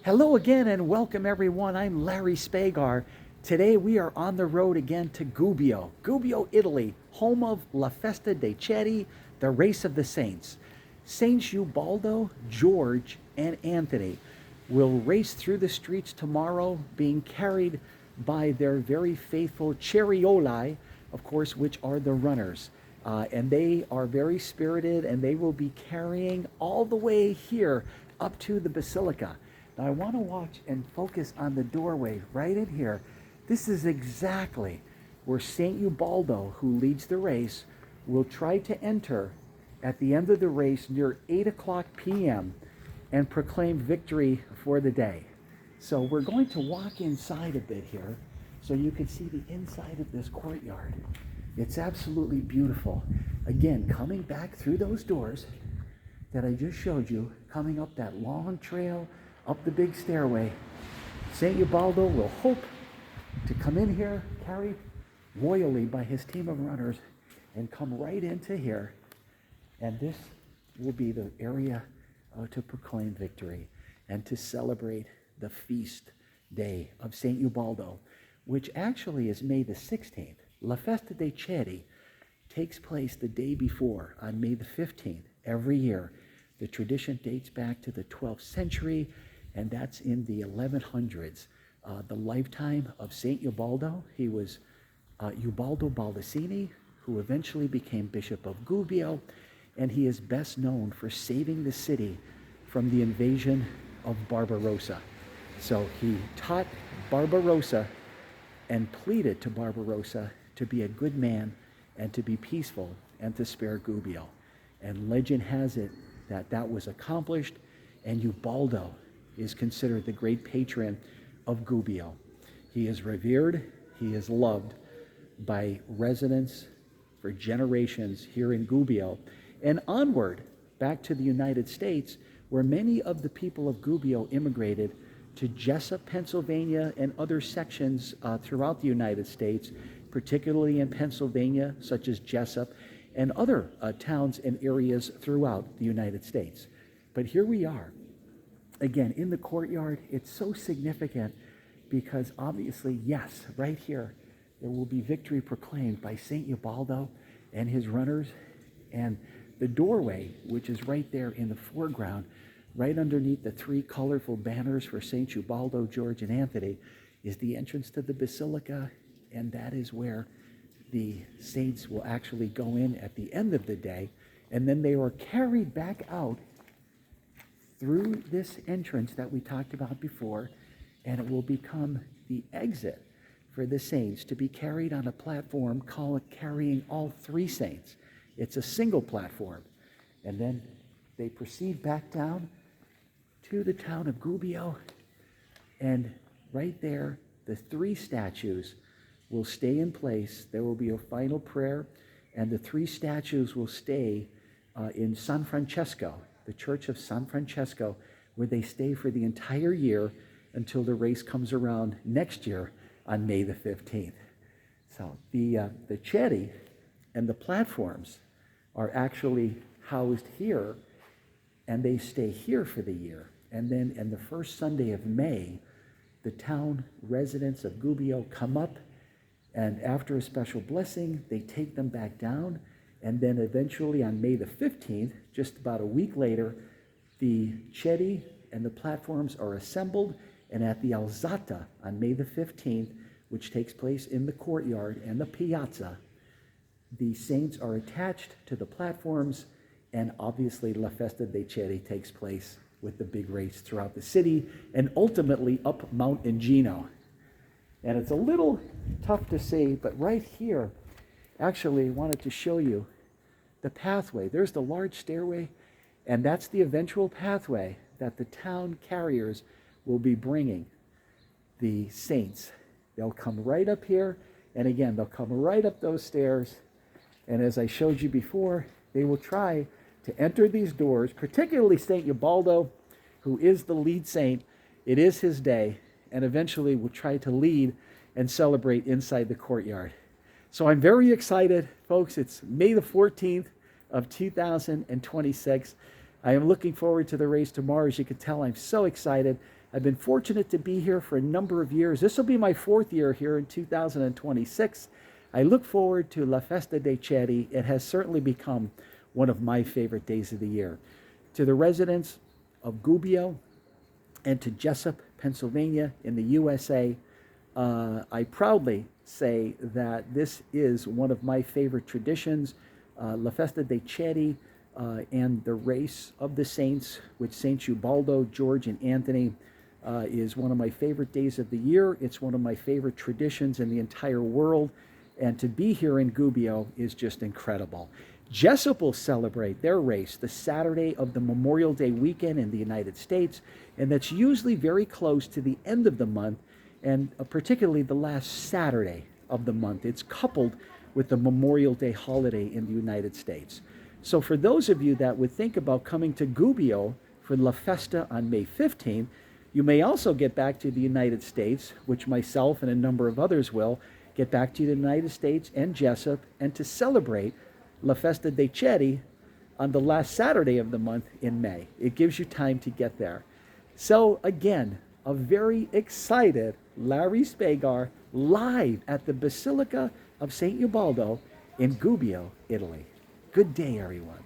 Hello again and welcome everyone. I'm Larry Spegar. Today we are on the road again to Gubbio, Italy, home of La Festa dei Ceri, the race of the saints. Saints Ubaldo, George, and Anthony will race through the streets tomorrow, being carried by their very faithful Cerioli, of course, which are the runners. And they are very spirited, and they will be carrying all the way here up to the Basilica. Now I want to watch and focus on the doorway right in here. This is exactly where Saint Ubaldo, who leads the race, will try to enter at the end of the race near 8 o'clock p.m. and proclaim victory for the day. So we're going to walk inside a bit here so you can see the inside of this courtyard. It's absolutely beautiful. Again, coming back through those doors that I just showed you, coming up that long trail, up the big stairway, St. Ubaldo will hope to come in here, carried royally by his team of runners, and come right into here. And this will be the area to proclaim victory and to celebrate the feast day of St. Ubaldo, which actually is May the 16th. La Festa dei Ceri takes place the day before, on May the 15th, every year. The tradition dates back to the 12th century, and that's in the 1100s. The lifetime of St. Ubaldo, he was Ubaldo Baldacini, who eventually became Bishop of Gubbio, and he is best known for saving the city from the invasion of Barbarossa. So he taught Barbarossa and pleaded to Barbarossa to be a good man and to be peaceful and to spare Gubbio. And legend has it that that was accomplished, and Ubaldo is considered the great patron of Gubbio. He is revered, he is loved by residents for generations here in Gubbio, and onward back to the United States, where many of the people of Gubbio immigrated to Jessup, Pennsylvania, and other sections throughout the United States, particularly in Pennsylvania, such as Jessup, and other towns and areas throughout the United States. But here we are, again, in the courtyard. It's so significant because obviously, yes, right here, there will be victory proclaimed by St. Ubaldo and his runners. And the doorway, which is right there in the foreground, right underneath the three colorful banners for St. Ubaldo, George, and Anthony, is the entrance to the Basilica, and that is where the saints will actually go in at the end of the day, and then they are carried back out through this entrance that we talked about before, and it will become the exit for the saints to be carried on a platform called carrying all three saints. It's a single platform. And then they proceed back down to the town of Gubbio, and right there, the three statues will stay in place. There will be a final prayer, and the three statues will stay in San Francesco, the Church of San Francesco, where they stay for the entire year until the race comes around next year on May the 15th. So the Ceri and the platforms are actually housed here, and they stay here for the year. And then in the first Sunday of May, the town residents of Gubbio come up, and after a special blessing, they take them back down. And then eventually on May the 15th, just about a week later, the Ceri and the platforms are assembled, and at the Alzata on May the 15th, which takes place in the courtyard and the piazza, the saints are attached to the platforms, and obviously La Festa dei Ceri takes place with the big race throughout the city and ultimately up Mount Ingino. And it's a little tough to see, but right here, actually, I wanted to show you the pathway. There's the large stairway, and that's the eventual pathway that the town carriers will be bringing the saints. They'll come right up here, and again, they'll come right up those stairs. And as I showed you before, they will try to enter these doors, particularly St. Ubaldo, who is the lead saint. It is his day, and eventually will try to lead and celebrate inside the courtyard. So I'm very excited, folks. It's May the 14th of 2026. I am looking forward to the race tomorrow. As you can tell, I'm so excited. I've been fortunate to be here for a number of years. This will be my 4th year here in 2026. I look forward to La Festa dei Ceri. It has certainly become one of my favorite days of the year. To the residents of Gubbio and to Jessup, Pennsylvania in the USA, I proudly say that this is one of my favorite traditions. La Festa dei Ceri and the race of the saints with Saints Ubaldo, George, and Anthony is one of my favorite days of the year. It's one of my favorite traditions in the entire world. And to be here in Gubbio is just incredible. Jessup will celebrate their race the Saturday of the Memorial Day weekend in the United States, and that's usually very close to the end of the month, and particularly the last Saturday of the month. It's coupled with the Memorial Day holiday in the United States. So for those of you that would think about coming to Gubbio for La Festa on May 15th, you may also get back to the United States, which myself and a number of others will, get back to the United States and Jessup, and to celebrate La Festa dei Ceri on the last Saturday of the month in May. It gives you time to get there. So again, a very excited Larry Spegar live at the Basilica of St. Ubaldo in Gubbio, Italy. Good day, everyone.